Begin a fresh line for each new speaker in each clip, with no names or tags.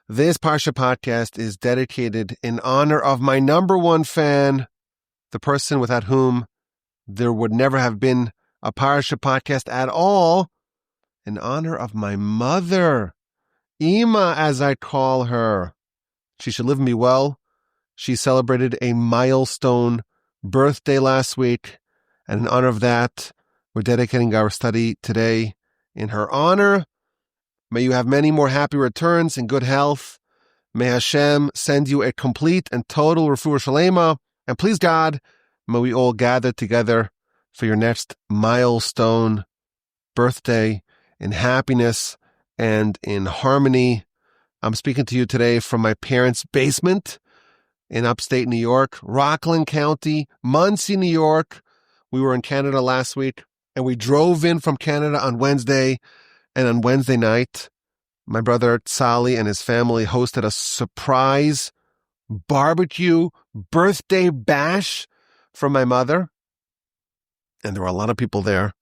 This Parsha Podcast is dedicated in honor of my number one fan, the person without whom there would never have been a Parsha Podcast at all, in honor of my mother, Ima, as I call her. She should live and be well. She celebrated a milestone birthday last week, and in honor of that, we're dedicating our study today in her honor. May you have many more happy returns and good health. May Hashem send you a complete and total refuah Sheleimah. And please God, may we all gather together for your next milestone birthday in happiness and in harmony. I'm speaking to you today from my parents' basement in upstate New York, Rockland County, Muncie, New York. We were in Canada last week, and we drove in from Canada on Wednesday. And on Wednesday night, my brother Tzali and his family hosted a surprise barbecue birthday bash for my mother. And there were a lot of people there,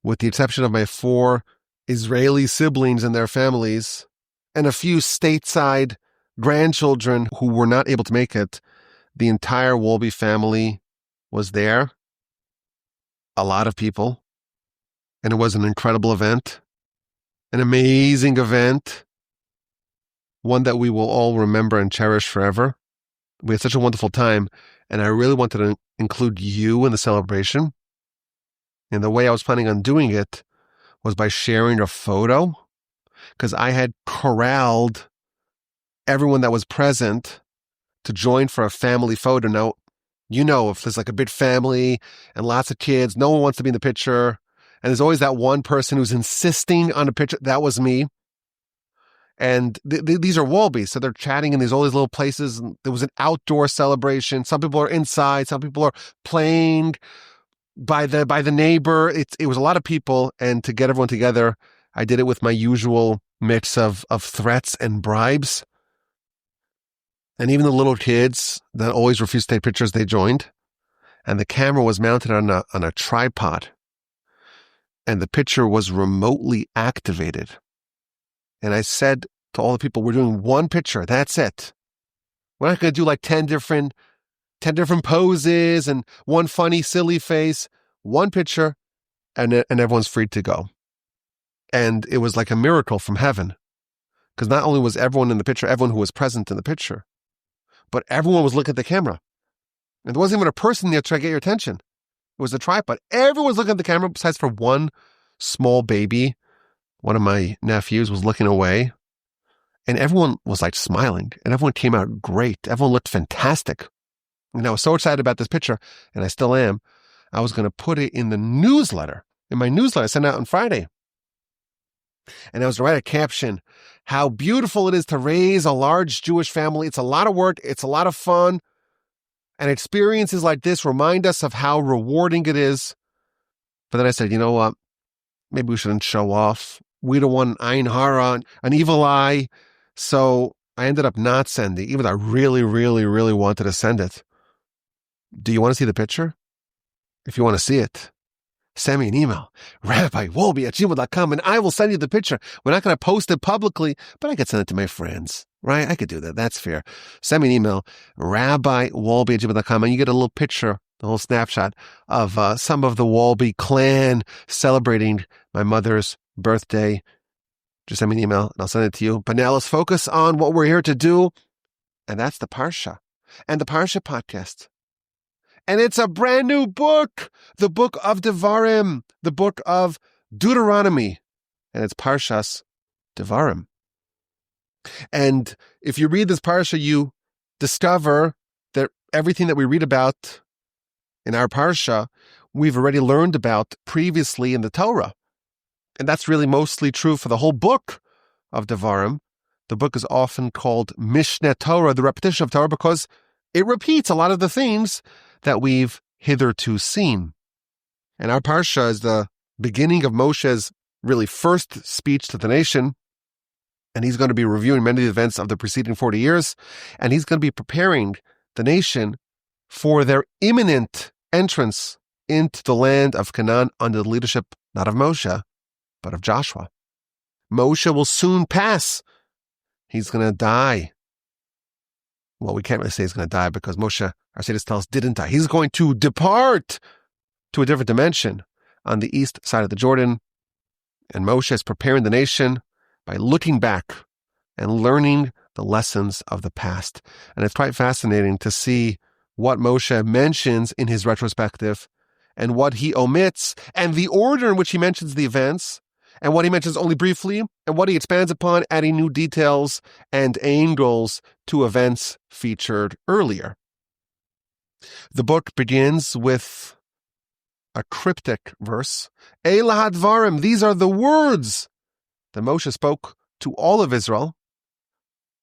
with the exception of my 4 Israeli siblings and their families, and a few stateside grandchildren who were not able to make it. The entire Wolbe family was there. A lot of people. And it was an incredible event. An amazing event, one that we will all remember and cherish forever. We had such a wonderful time, and I really wanted to include you in the celebration. And the way I was planning on doing it was by sharing a photo, because I had corralled everyone that was present to join for a family photo. Now, you know, if there's like a big family and lots of kids, no one wants to be in the picture. And there's always that one person who's insisting on a picture. That was me. And these are Wolbe, so they're chatting in all these little places. And there was an outdoor celebration. Some people are inside. Some people are playing by the neighbor. It was a lot of people. And to get everyone together, I did it with my usual mix of threats and bribes. And even the little kids that always refuse to take pictures, they joined. And the camera was mounted on a tripod. And the picture was remotely activated. And I said to all the people, we're doing one picture. That's it. We're not going to do like 10 different poses and one funny, silly face. One picture, and everyone's free to go. And it was like a miracle from heaven. Because not only was everyone in the picture, everyone who was present in the picture, but everyone was looking at the camera. And there wasn't even a person there to try to get your attention. It was a tripod. Everyone was looking at the camera besides for one small baby. One of my nephews was looking away. And everyone was like smiling. And everyone came out great. Everyone looked fantastic. And I was so excited about this picture, and I still am. I was going to put it in the newsletter. In my newsletter I sent out on Friday. And I was to write a caption, how beautiful it is to raise a large Jewish family. It's a lot of work. It's a lot of fun. And experiences like this remind us of how rewarding it is. But then I said, you know what? Maybe we shouldn't show off. We don't want an ayin hara, an evil eye. So I ended up not sending, even though I really, really, really wanted to send it. Do you want to see the picture? If you want to see it, send me an email, rabbiwolbe@gmail.com, and I will send you the picture. We're not going to post it publicly, but I could send it to my friends. Right? I could do that. That's fair. Send me an email, rabbiwolbe@gmail.com, and you get a little picture, a little snapshot of some of the Wolbe clan celebrating my mother's birthday. Just send me an email, and I'll send it to you. But now let's focus on what we're here to do, and that's the Parsha and the Parsha Podcast. And it's a brand new book, the book of Devarim, the book of Deuteronomy, and it's Parshas Devarim. And if you read this Parsha, you discover that everything that we read about in our Parsha, we've already learned about previously in the Torah. And that's really mostly true for the whole book of Devarim. The book is often called Mishneh Torah, the repetition of Torah, because it repeats a lot of the themes that we've hitherto seen. And our Parsha is the beginning of Moshe's really first speech to the nation. And he's going to be reviewing many of the events of the preceding 40 years. And he's going to be preparing the nation for their imminent entrance into the land of Canaan under the leadership not of Moshe, but of Joshua. Moshe will soon pass He's going to die. Well, we can't really say he's going to die because Moshe, our sages tell us, didn't die. He's going to depart to a different dimension on the east side of the Jordan. And Moshe is preparing the nation by looking back and learning the lessons of the past. And it's quite fascinating to see what Moshe mentions in his retrospective and what he omits and the order in which he mentions the events and what he mentions only briefly and what he expands upon, adding new details and angles to events featured earlier. The book begins with a cryptic verse. Eila Devarim, these are the words that Moshe spoke to all of Israel.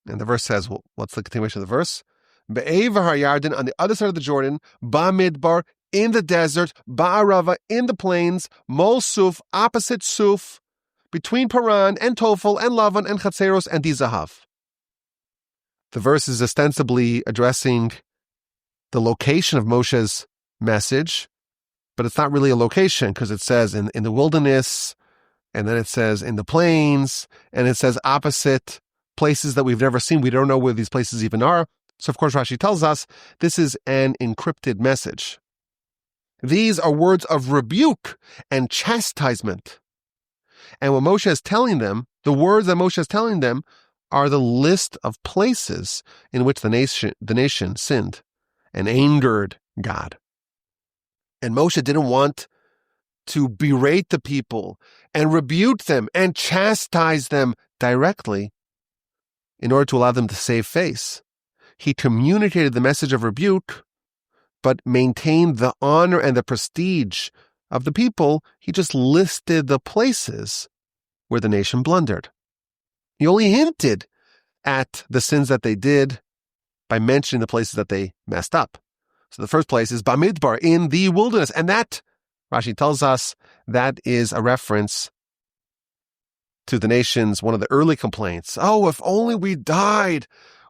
And the verse says, well, what's the continuation of the verse? Be'ever HaYarden, on the other side of the Jordan, Ba'midbar, in the desert, Ba'arava, in the plains, Mol Suf, opposite Suf, between Paran and Tofel and Lavan and Chatzeros and Dizahav. The verse is ostensibly addressing the location of Moshe's message, but it's not really a location because it says in the wilderness, and then it says in the plains, and it says opposite places that we've never seen. We don't know where these places even are. So, of course, Rashi tells us this is an encrypted message. These are words of rebuke and chastisement. And what Moshe is telling them, the words that Moshe is telling them, are the list of places in which the nation sinned and angered God. And Moshe didn't want to berate the people and rebuke them and chastise them directly in order to allow them to save face. He communicated the message of rebuke, but maintained the honor and the prestige of the people. He just listed the places where the nation blundered. He only hinted at the sins that they did by mentioning the places that they messed up. So the first place is Bamidbar, in the wilderness. And that, Rashi tells us, that is a reference to the nation's, one of the early complaints. Oh, if only we died.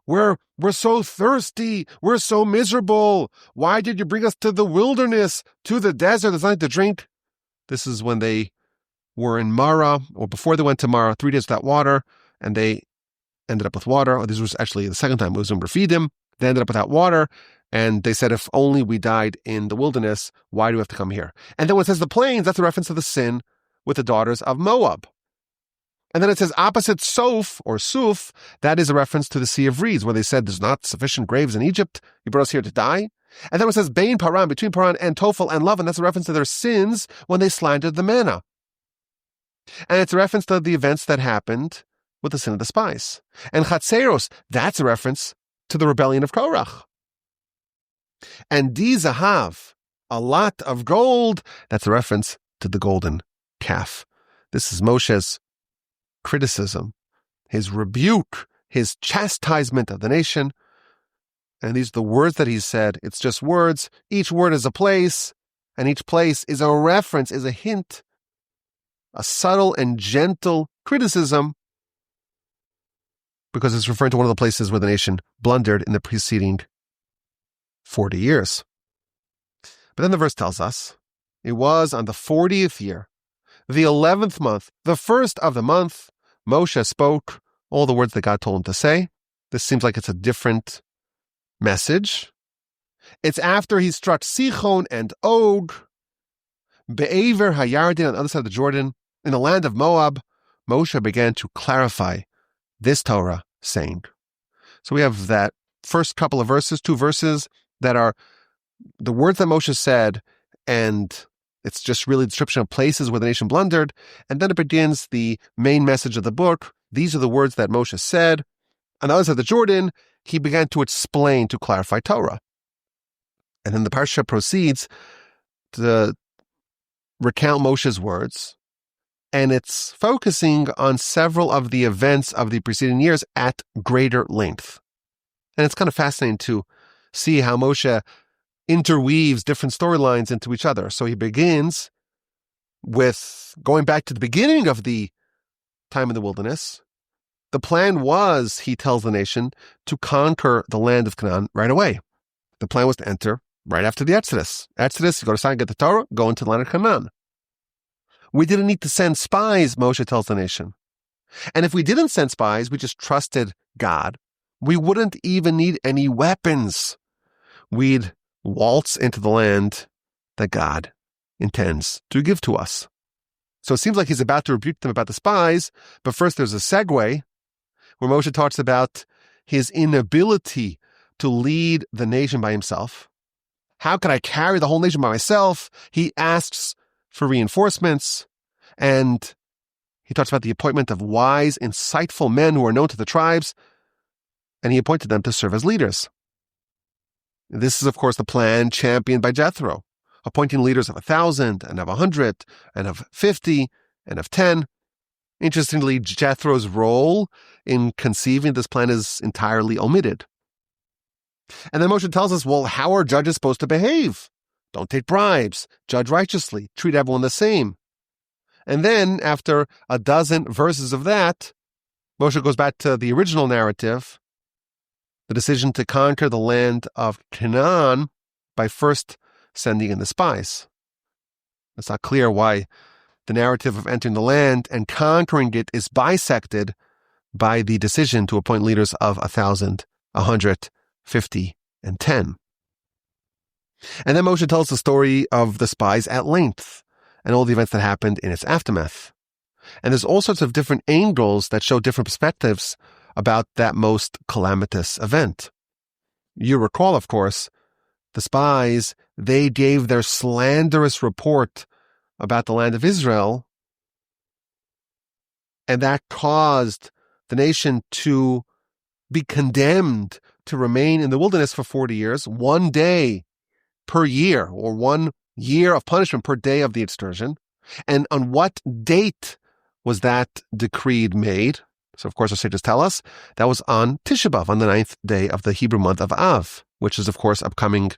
We're so thirsty. We're so miserable. Why did you bring us to the wilderness, to the desert? There's nothing to drink. This is when they were in Mara, or before they went to Mara, 3 days without water, and they ended up with water. This was actually the second time it was in Refidim. They ended up without water, and they said, if only we died in the wilderness, why do we have to come here? And then when it says the plains, that's a reference to the sin with the daughters of Moab. And then it says opposite Soph, or Suf, that is a reference to the Sea of Reeds, where they said there's not sufficient graves in Egypt. You brought us here to die. And then it says Bain Paran, between Paran and Tofel and Lavan, that's a reference to their sins when they slandered the manna. And it's a reference to the events that happened with the sin of the spies. And Chatzeros, that's a reference to the rebellion of Korach. And Dizahav, a lot of gold, that's a reference to the golden calf. This is Moshe's criticism, his rebuke, his chastisement of the nation. And these are the words that he said. It's just words. Each word is a place, and each place is a reference, is a hint, a subtle and gentle criticism, because it's referring to one of the places where the nation blundered in the preceding 40 years. But then the verse tells us, it was on the 40th year, the 11th month, the first of the month, Moshe spoke all the words that God told him to say. This seems like it's a different message. It's after he struck Sichon and Og, Be'ever HaYarden, on the other side of the Jordan, in the land of Moab. Moshe began to clarify this Torah, saying. So we have that first couple of verses, 2 verses that are the words that Moshe said, and it's just really a description of places where the nation blundered. And then it begins the main message of the book. These are the words that Moshe said. On the other side of the Jordan, he began to explain, to clarify Torah. And then the Parsha proceeds to recount Moshe's words. And it's focusing on several of the events of the preceding years at greater length. And it's kind of fascinating to see how Moshe interweaves different storylines into each other. So he begins with going back to the beginning of the time in the wilderness. The plan was, he tells the nation, to conquer the land of Canaan right away. The plan was to enter right after the Exodus. Exodus, you go to Sinai, get the Torah, go into the land of Canaan. We didn't need to send spies, Moshe tells the nation. And if we didn't send spies, we just trusted God, we wouldn't even need any weapons. We'd waltz into the land that God intends to give to us. So it seems like he's about to rebuke them about the spies, but first there's a segue where Moshe talks about his inability to lead the nation by himself. How could I carry the whole nation by myself? He asks for reinforcements, and he talks about the appointment of wise, insightful men who are known to the tribes, and he appointed them to serve as leaders. This is, of course, the plan championed by Jethro, appointing leaders of 1,000 and of 100 and of 50 and of 10. Interestingly, Jethro's role in conceiving this plan is entirely omitted. And then Moshe tells us, well, how are judges supposed to behave? Don't take bribes, judge righteously, treat everyone the same. And then, after a dozen verses of that, Moshe goes back to the original narrative, the decision to conquer the land of Canaan by first sending in the spies. It's not clear why the narrative of entering the land and conquering it is bisected by the decision to appoint leaders of 1,000, 100, 50, and 10. And then Moshe tells the story of the spies at length and all the events that happened in its aftermath. And there's all sorts of different angles that show different perspectives about that most calamitous event. You recall, of course, the spies, they gave their slanderous report about the land of Israel, and that caused the nation to be condemned to remain in the wilderness for 40 years, 1 day per year, or 1 year of punishment per day of the excursion. And on what date was that decreed made? So, of course, our sages tell us that was on Tisha B'Av, on the 9th day of the Hebrew month of Av, which is, of course, upcoming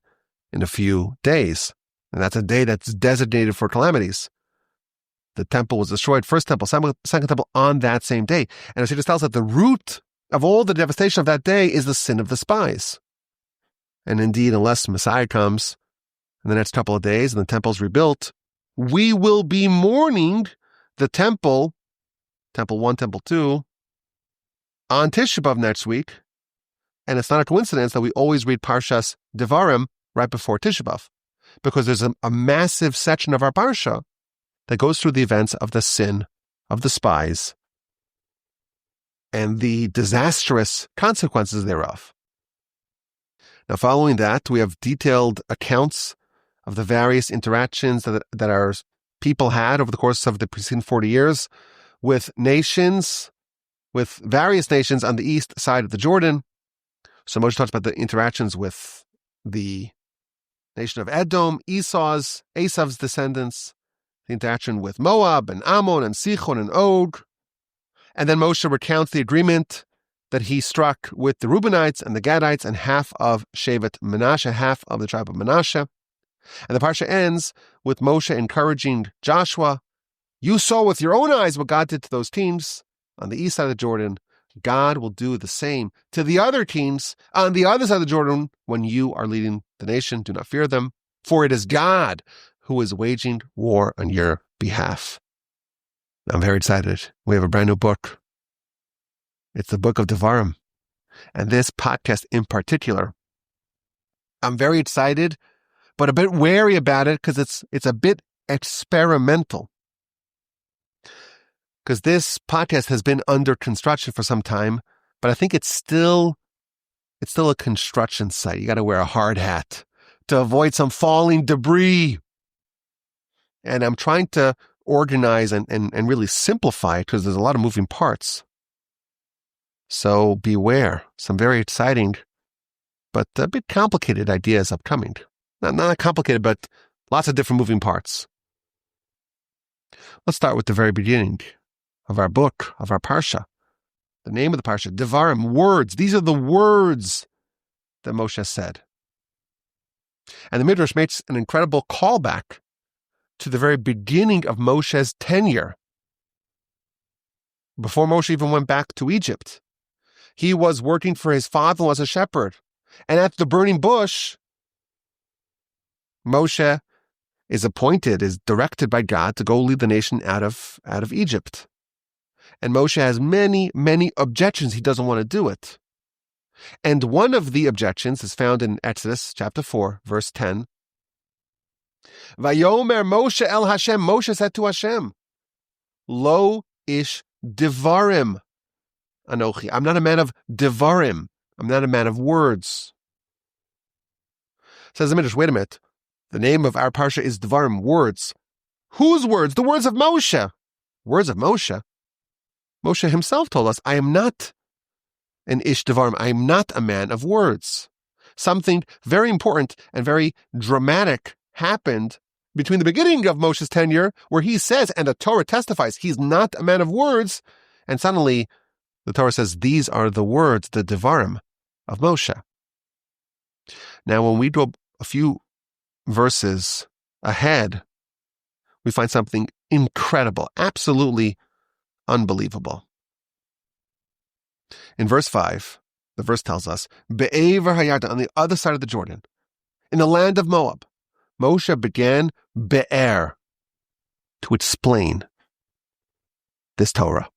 in a few days. And that's a day that's designated for calamities. The temple was destroyed, first temple, second temple, on that same day. And our sages tell us that the root of all the devastation of that day is the sin of the spies. And indeed, unless Messiah comes in the next couple of days and the temple's rebuilt, we will be mourning the temple, Temple 1, Temple 2, on Tisha B'Av next week. And it's not a coincidence that we always read Parshas Devarim right before Tisha B'Av, because there's a massive section of our Parsha that goes through the events of the sin of the spies and the disastrous consequences thereof. Now, following that, we have detailed accounts of the various interactions that our people had over the course of the preceding 40 years with various nations on the east side of the Jordan. So Moshe talks about the interactions with the nation of Edom, Esav's descendants, the interaction with Moab and Ammon and Sichon and Og. And then Moshe recounts the agreement that he struck with the Reubenites and the Gadites and half of Shevet Menashe, half of the tribe of Menashe. And the Parsha ends with Moshe encouraging Joshua, you saw with your own eyes what God did to those teams on the east side of the Jordan. God will do the same to the other teams on the other side of the Jordan when you are leading the nation. Do not fear them, for it is God who is waging war on your behalf. I'm very excited. We have a brand new book. It's the book of Devarim. And this podcast in particular, I'm very excited, but a bit wary about it because it's a bit experimental. Because this podcast has been under construction for some time, but I think it's still a construction site. You got to wear a hard hat to avoid some falling debris. And I'm trying to organize and really simplify it because there's a lot of moving parts. So beware. Some very exciting, but a bit complicated ideas upcoming. Not complicated, but lots of different moving parts. Let's start with the very beginning of our book, of our Parsha. The name of the Parsha, Devarim, words. These are the words that Moshe said. And the Midrash makes an incredible callback to the very beginning of Moshe's tenure. Before Moshe even went back to Egypt, he was working for his father as a shepherd. And at the burning bush, Moshe is directed by God to go lead the nation out of Egypt. And Moshe has many, many objections. He doesn't want to do it. And one of the objections is found in Exodus chapter 4, verse 10. Vayomer Moshe el Hashem. Moshe said to Hashem, Lo ish Devarim Anochi. I'm not a man of Devarim. I'm not a man of words. Says the Midrash, wait a minute. The name of our Parsha is Devarim, words. Whose words? The words of Moshe. Words of Moshe. Moshe himself told us, I am not an ish Devarim. I am not a man of words. Something very important and very dramatic happened between the beginning of Moshe's tenure, where he says, and the Torah testifies, he's not a man of words, and suddenly the Torah says, these are the words, the Devarim of Moshe. Now, when we go a few verses ahead, we find something incredible, absolutely unbelievable. In verse 5, the verse tells us, Be'ever Hayarden, on the other side of the Jordan, in the land of Moab, Moshe began Be'er, to explain this Torah.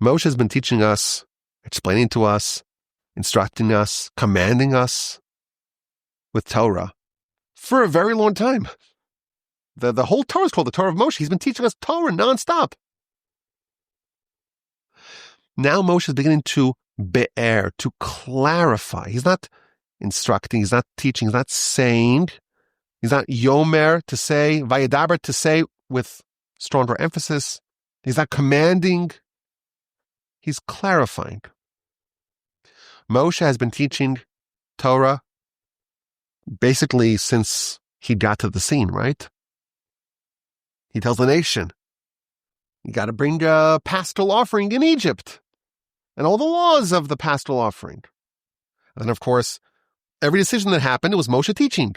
Moshe has been teaching us, explaining to us, instructing us, commanding us with Torah for a very long time. The whole Torah is called the Torah of Moshe. He's been teaching us Torah nonstop. Now Moshe is beginning to be'er, to clarify. He's not instructing, he's not teaching, he's not saying, he's not yomer to say, vayadaber to say with stronger emphasis. He's not commanding, he's clarifying. Moshe has been teaching Torah basically since he got to the scene, right? He tells the nation, you got to bring a paschal offering in Egypt and all the laws of the paschal offering. And of course, every decision that happened, it was Moshe teaching.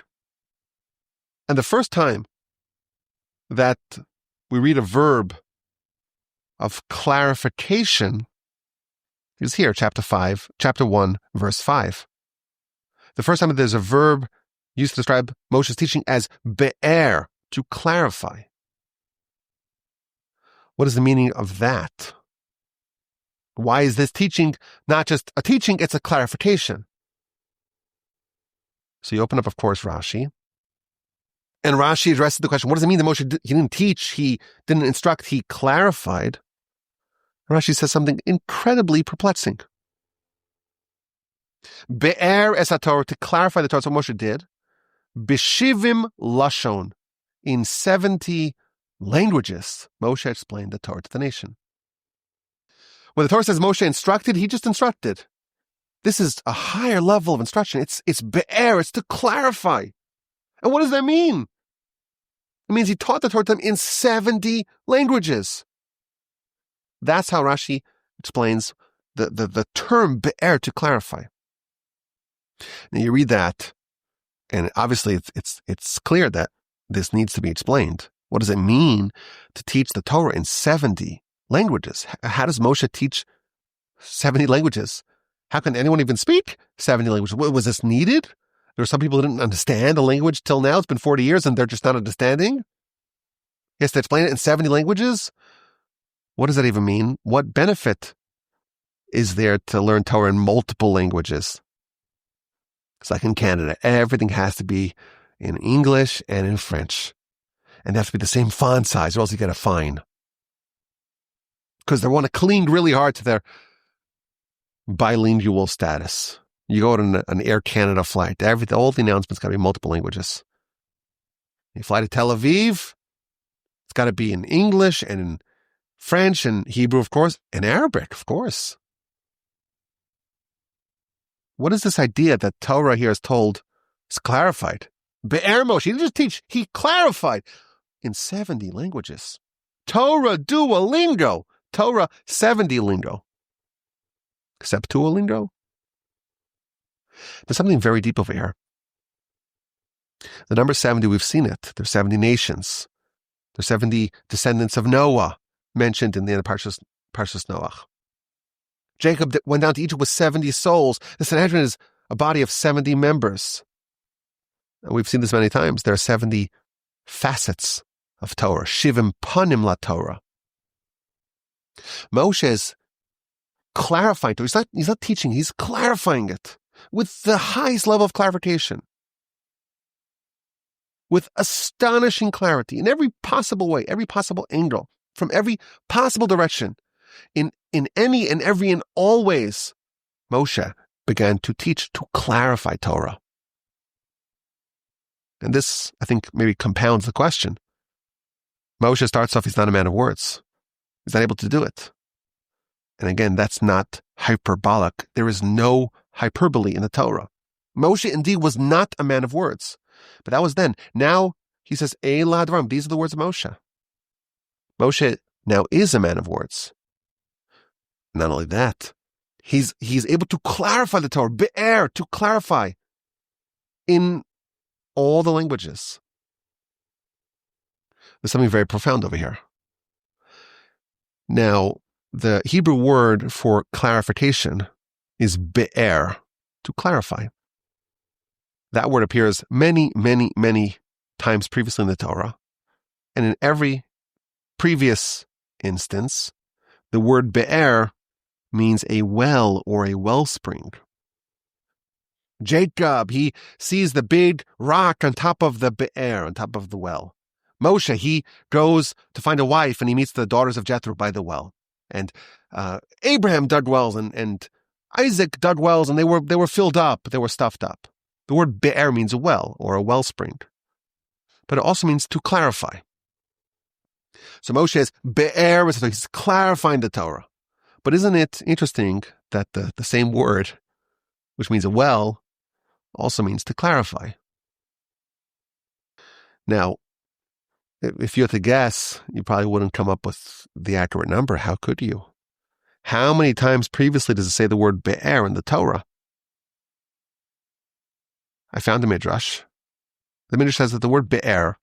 And the first time that we read a verb of clarification is here, chapter 1, verse 5. The first time that there's a verb used to describe Moshe's teaching as be'er, to clarify. What is the meaning of that? Why is this teaching not just a teaching, it's a clarification? So you open up, of course, Rashi. And Rashi addresses the question, what does it mean that Moshe he didn't teach, he didn't instruct, he clarified? Rashi says something incredibly perplexing. Be'er es HaTorah, to clarify the Torah, that's what Moshe did. B'shivim lashon, in 70 languages, Moshe explained the Torah to the nation. When the Torah says Moshe instructed, he just instructed. This is a higher level of instruction. It's be'er, it's to clarify. And what does that mean? It means he taught the Torah to them in 70 languages. That's how Rashi explains the term be'er, to clarify. Now you read that, and obviously it's clear that this needs to be explained. What does it mean to teach the Torah in 70 languages? How does Moshe teach 70 languages? How can anyone even speak 70 languages? Was this needed? There are some people who didn't understand the language till now. It's been 40 years and they're just not understanding. He has to explain it in 70 languages? What does that even mean? What benefit is there to learn Torah in multiple languages? It's like in Canada, everything has to be in English and in French. And they have to be the same font size or else you get a fine. Because they want to cling really hard to their bilingual status. You go on an Air Canada flight, all the announcements got to be multiple languages. You fly to Tel Aviv, it's got to be in English and in French and Hebrew, of course, and Arabic, of course. What is this idea that Torah here is told is clarified? Be'er Moshe, he didn't just teach, he clarified in 70 languages. Torah Duolingo, Torah 70 lingo. Septuolingo? There's something very deep over here. The number 70, we've seen it. There's 70 nations. There's 70 descendants of Noah mentioned in the Parshas Noach. Jacob went down to Egypt with 70 souls. The Sanhedrin is a body of 70 members. And we've seen this many times. There are 70 facets of Torah. Shivim panim la Torah. Moshe is clarifying. He's not teaching, he's clarifying it with the highest level of clarification, with astonishing clarity in every possible way, every possible angle, from every possible direction, in any and every and all ways. Moshe began to teach, to clarify Torah. And this, I think, maybe compounds the question. Moshe starts off, he's not a man of words. He's not able to do it. And again, that's not hyperbolic. There is no hyperbole in the Torah. Moshe indeed was not a man of words. But that was then. Now, he says, Eila Devarim. These are the words of Moshe. Moshe now is a man of words. Not only that, he's able to clarify the Torah, be'er, to clarify in all the languages. There's something very profound over here. Now, the Hebrew word for clarification is be'er, to clarify. That word appears many, many, many times previously in the Torah. And in every previous instance, the word be'er means a well or a wellspring. Jacob, he sees the big rock on top of the be'er, on top of the well. Moshe, he goes to find a wife and he meets the daughters of Jethro by the well. And Abraham dug wells and Isaac dug wells, and they were filled up, they were stuffed up. The word be'er means a well or a wellspring, but it also means to clarify. So Moshe is be'er, he's clarifying the Torah. But isn't it interesting that the same word, which means a well, also means to clarify? Now, if you had to guess, you probably wouldn't come up with the accurate number. How could you? How many times previously does it say the word be'er in the Torah? I found a midrash. The midrash says that the word be'er,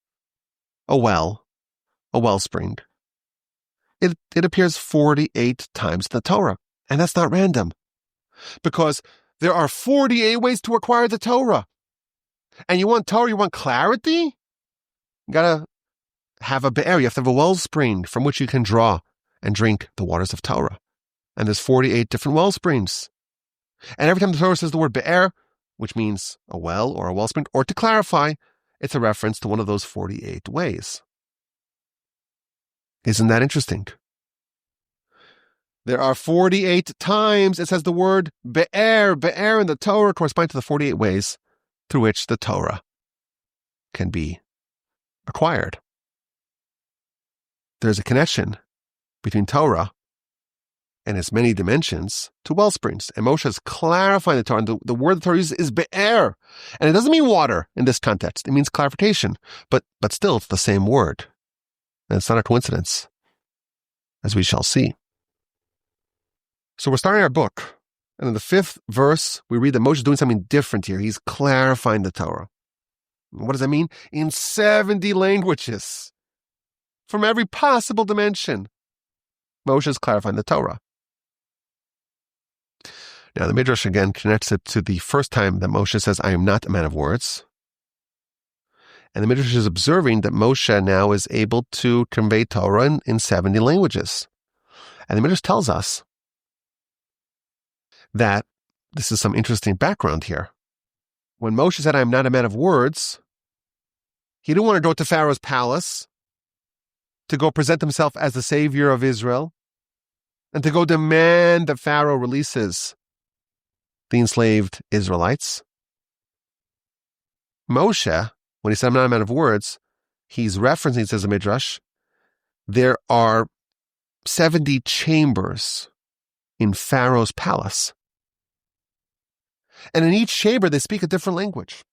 a well, a wellspring, it appears 48 times in the Torah. And that's not random. Because there are 48 ways to acquire the Torah. And you want Torah, you want clarity? You gotta have a be'er, you have to have a wellspring from which you can draw and drink the waters of Torah. And there's 48 different wellsprings. And every time the Torah says the word be'er, which means a well or a wellspring, or to clarify, it's a reference to one of those 48 ways. Isn't that interesting? There are 48 times it says the word be'er, be'er in the Torah, corresponding to the 48 ways through which the Torah can be acquired. There's a connection between Torah and its many dimensions to wellsprings. And Moshe is clarifying the Torah. And the word the Torah uses is be'er. And it doesn't mean water in this context. It means clarification. But still, it's the same word. And it's not a coincidence, as we shall see. So we're starting our book. And in the 5th verse, we read that Moshe is doing something different here. He's clarifying the Torah. And what does that mean? In 70 languages. From every possible dimension, Moshe is clarifying the Torah. Now, the Midrash again connects it to the first time that Moshe says, I am not a man of words. And the Midrash is observing that Moshe now is able to convey Torah in 70 languages. And the Midrash tells us that this is some interesting background here. When Moshe said, I am not a man of words, he didn't want to go to Pharaoh's palace to go present himself as the savior of Israel and to go demand that Pharaoh releases the enslaved Israelites. Moshe, when he said, I'm not a man of words, he's referencing, says the Midrash, there are 70 chambers in Pharaoh's palace. And in each chamber, they speak a different language.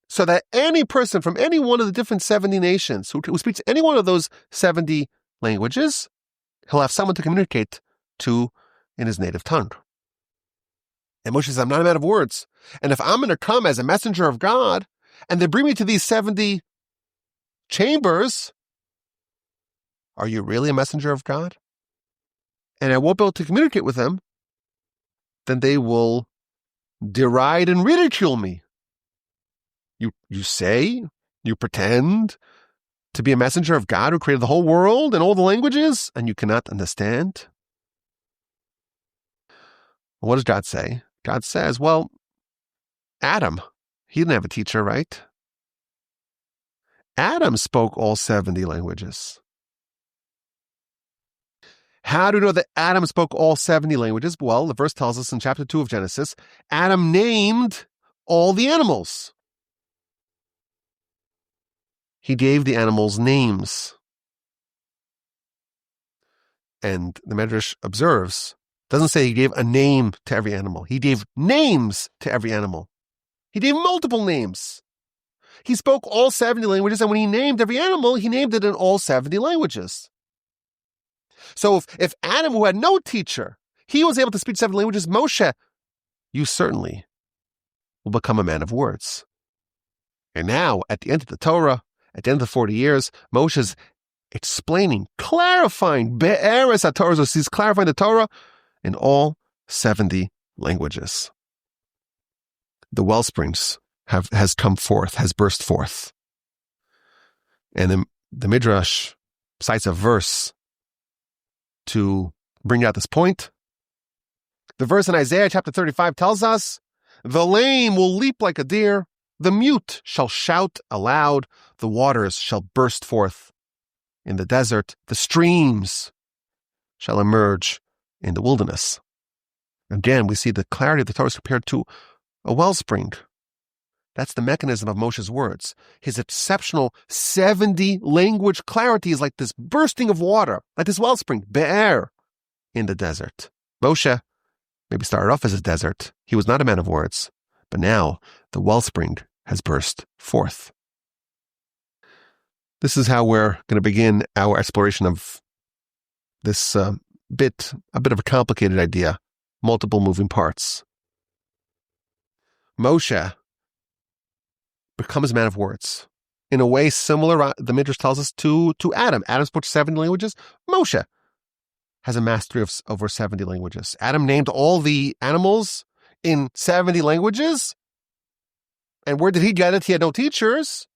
So that any person from any one of the different 70 nations who speaks any one of those 70 languages, he'll have someone to communicate to in his native tongue. And Moshe says, I'm not a man of words. And if I'm going to come as a messenger of God, and they bring me to these 70 chambers, are you really a messenger of God? And I won't be able to communicate with them, then they will deride and ridicule me. You say, you pretend to be a messenger of God who created the whole world and all the languages, and you cannot understand What does God say? God says, well, Adam, he didn't have a teacher, right? Adam spoke all 70 languages. How do we know that Adam spoke all 70 languages? Well, the verse tells us in chapter 2 of Genesis, Adam named all the animals. He gave the animals names. And the Medrash observes, doesn't say he gave a name to every animal. He gave names to every animal. He gave multiple names. He spoke all 70 languages, and when he named every animal, he named it in all 70 languages. So if Adam, who had no teacher, he was able to speak 7 languages, Moshe, you certainly will become a man of words. And now, at the end of the Torah, at the end of the 40 years, Moshe's explaining, clarifying, be'eres HaTorah, so he's clarifying the Torah in all 70 languages. The Wellsprings has come forth, has burst forth. And the Midrash cites a verse to bring out this point. The verse in Isaiah chapter 35 tells us, the lame will leap like a deer, the mute shall shout aloud, the waters shall burst forth in the desert, the streams shall emerge in the wilderness. Again, we see the clarity of the Torah is compared to a wellspring. That's the mechanism of Moshe's words. His exceptional 70 language clarity is like this bursting of water, like this wellspring, be'er, in the desert. Moshe maybe started off as a desert. He was not a man of words, but now the wellspring has burst forth. This is how we're going to begin our exploration of this a bit of a complicated idea, multiple moving parts. Moshe becomes a man of words in a way similar, the Midrash tells us, to Adam. Adam spoke 70 languages. Moshe has a mastery of over 70 languages. Adam named all the animals in 70 languages. And where did he get it? He had no teachers.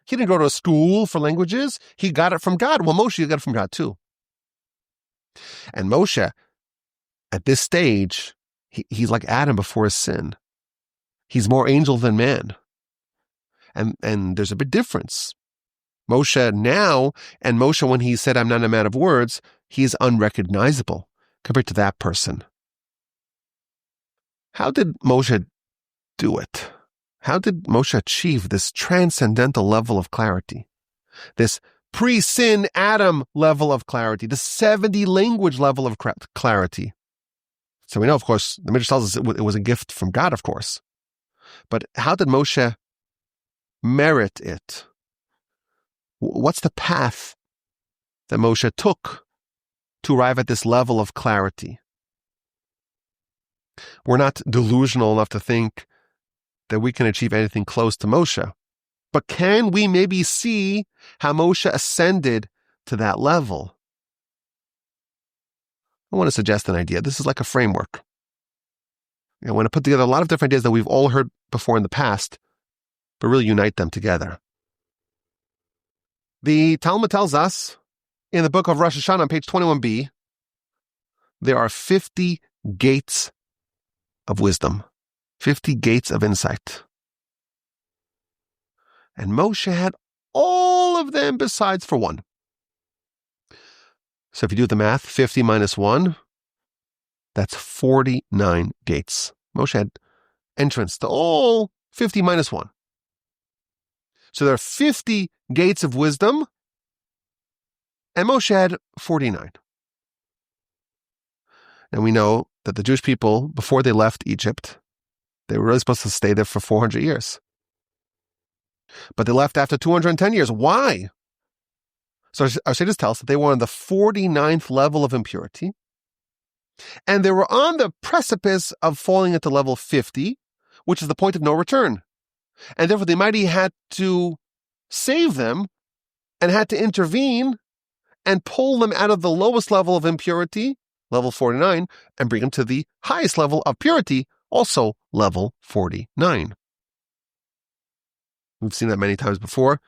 He didn't go to a school for languages. He got it from God. Well, Moshe got it from God too. And Moshe, at this stage, he's like Adam before his sin. He's more angel than man. And there's a big difference. Moshe now, and Moshe when he said, I'm not a man of words, he is unrecognizable compared to that person. How did Moshe do it? How did Moshe achieve this transcendental level of clarity? This pre-sin Adam level of clarity, the 70 language level of clarity. So we know, of course, the Midrash tells us it was a gift from God, of course. But how did Moshe merit it? What's the path that Moshe took to arrive at this level of clarity? We're not delusional enough to think that we can achieve anything close to Moshe. But can we maybe see how Moshe ascended to that level? I want to suggest an idea. This is like a framework. I want to put together a lot of different ideas that we've all heard before in the past, but really unite them together. The Talmud tells us in the book of Rosh Hashanah on page 21b, there are 50 gates of wisdom, 50 gates of insight. And Moshe had all of them besides for one. So if you do the math, 50 minus 1, that's 49 gates. Moshe had entrance to all 50 minus 1. So there are 50 gates of wisdom, and Moshe had 49. And we know that the Jewish people, before they left Egypt, they were really supposed to stay there for 400 years. But they left after 210 years. Why? So our sages tell us that they were on the 49th level of impurity, and they were on the precipice of falling into level 50, which is the point of no return. And therefore the Almighty had to save them and had to intervene and pull them out of the lowest level of impurity, level 49, and bring them to the highest level of purity, also level 49. We've seen that many times before.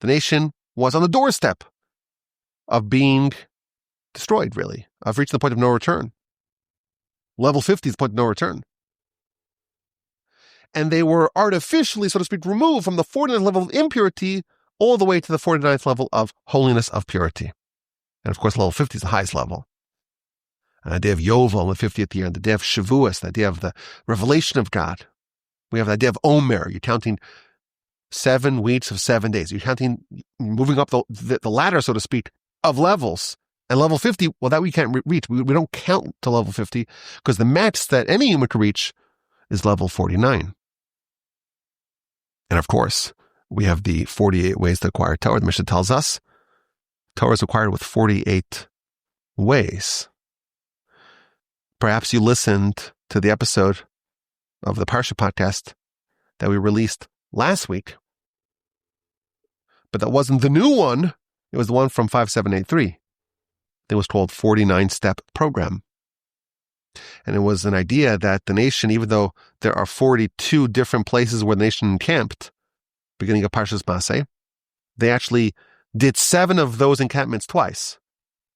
The nation was on the doorstep of being destroyed, really, of reaching the point of no return. Level 50 is the point of no return. And they were artificially, so to speak, removed from the 49th level of impurity all the way to the 49th level of holiness of purity. And of course, level 50 is the highest level. An idea of Yovel in the 50th year, and the idea of Shavuos, the idea of the revelation of God. We have the idea of Omer. You're counting 7 weeks of 7 days. You're counting, moving up the ladder, so to speak, of levels. And level 50, well, that we can't reach. We don't count to level 50 because the max that any human can reach is level 49. And of course, we have the 48 ways to acquire Torah. The Mishnah tells us Torah is acquired with 48 ways. Perhaps you listened to the episode of the Parsha Podcast that we released last week, but that wasn't the new one. It was the one from 5783. It was called 49-Step Program. And it was an idea that the nation, even though there are 42 different places where the nation encamped, beginning of Parshas Moshe, they actually did 7 of those encampments twice.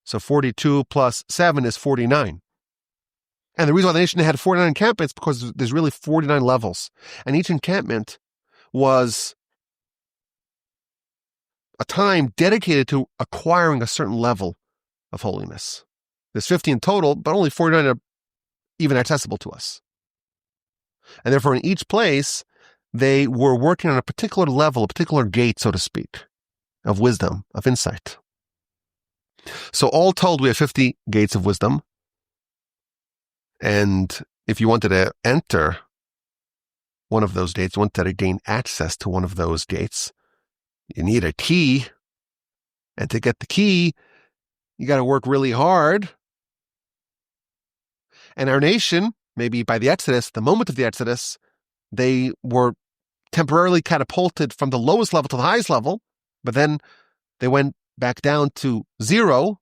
So 42 plus 7 is 49. And the reason why the nation had 49 encampments is because there's really 49 levels. And each encampment was a time dedicated to acquiring a certain level of holiness. There's 50 in total, but only 49 are even accessible to us. And therefore, in each place, they were working on a particular level, a particular gate, so to speak, of wisdom, of insight. So all told, we have 50 gates of wisdom. And if you wanted to enter one of those gates, wanted to gain access to one of those gates, you need a key. And to get the key, you got to work really hard. And our nation, maybe by the Exodus, the moment of the Exodus, they were temporarily catapulted from the lowest level to the highest level, but then they went back down to 0.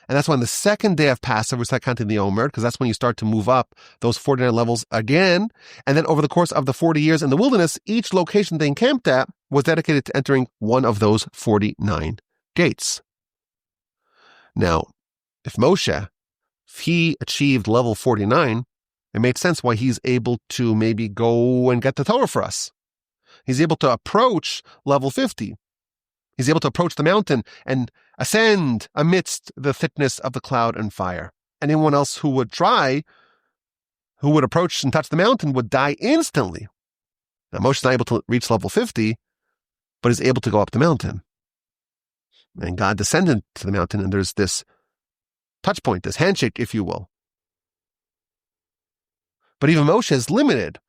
And that's when the second day of Passover, we start counting the Omer, because that's when you start to move up those 49 levels again. And then over the course of the 40 years in the wilderness, each location they encamped at was dedicated to entering one of those 49 gates. Now, if Moshe, if he achieved level 49, it made sense why he's able to maybe go and get the Torah for us. He's able to approach level 50. He's able to approach the mountain and ascend amidst the thickness of the cloud and fire. Anyone else who would try, who would approach and touch the mountain, would die instantly. Now, Moshe's not able to reach level 50, but is able to go up the mountain. And God descended to the mountain, and there's this touch point, this handshake, if you will. But even Moshe is limited.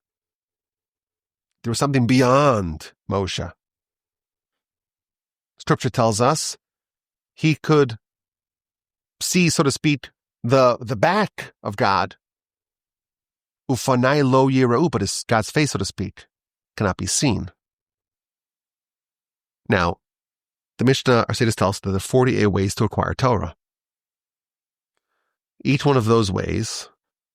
There was something beyond Moshe. Scripture tells us he could see, so to speak, the back of God. Ufanai lo yira'u, but his God's face, so to speak, cannot be seen. Now, the Mishnah, our sages tell us that there are 48 ways to acquire Torah. Each one of those ways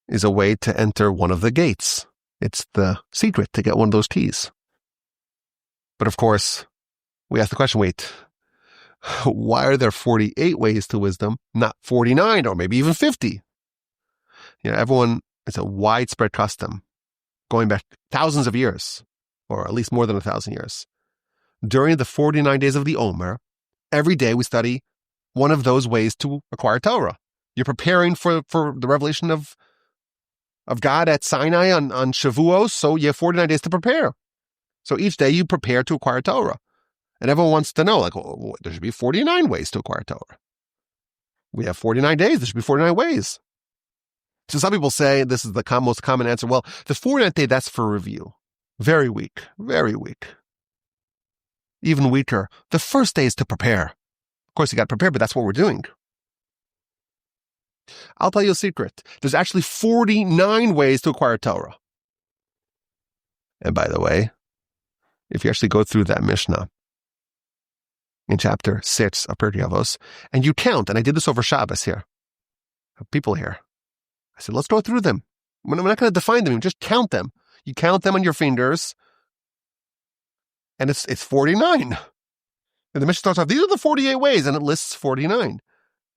is a way to enter one of the gates. It's the secret to get one of those keys. But of course, we ask the question, wait, why are there 48 ways to wisdom, not 49 or maybe even 50? Everyone, it's a widespread custom going back thousands of years, or at least more than 1,000 years. During the 49 days of the Omer, every day we study one of those ways to acquire Torah. You're preparing for the revelation of God at Sinai on Shavuos, so you have 49 days to prepare. So each day you prepare to acquire Torah. And everyone wants to know, there should be 49 ways to acquire Torah. We have 49 days, there should be 49 ways. So some people say, this is the most common answer, well, the 49th day, that's for review. Very weak, very weak. Even weaker, the first day is to prepare. Of course, you got to prepare, but that's what we're doing. I'll tell you a secret. There's actually 49 ways to acquire Torah. And by the way, if you actually go through that Mishnah in chapter 6 of Pirkei Avos, and you count, and I did this over Shabbos here, I have people here. I said, let's go through them. I'm not going to define them, just count them. You count them on your fingers, and it's 49. And the Mishnah starts off, these are the 48 ways, and it lists 49.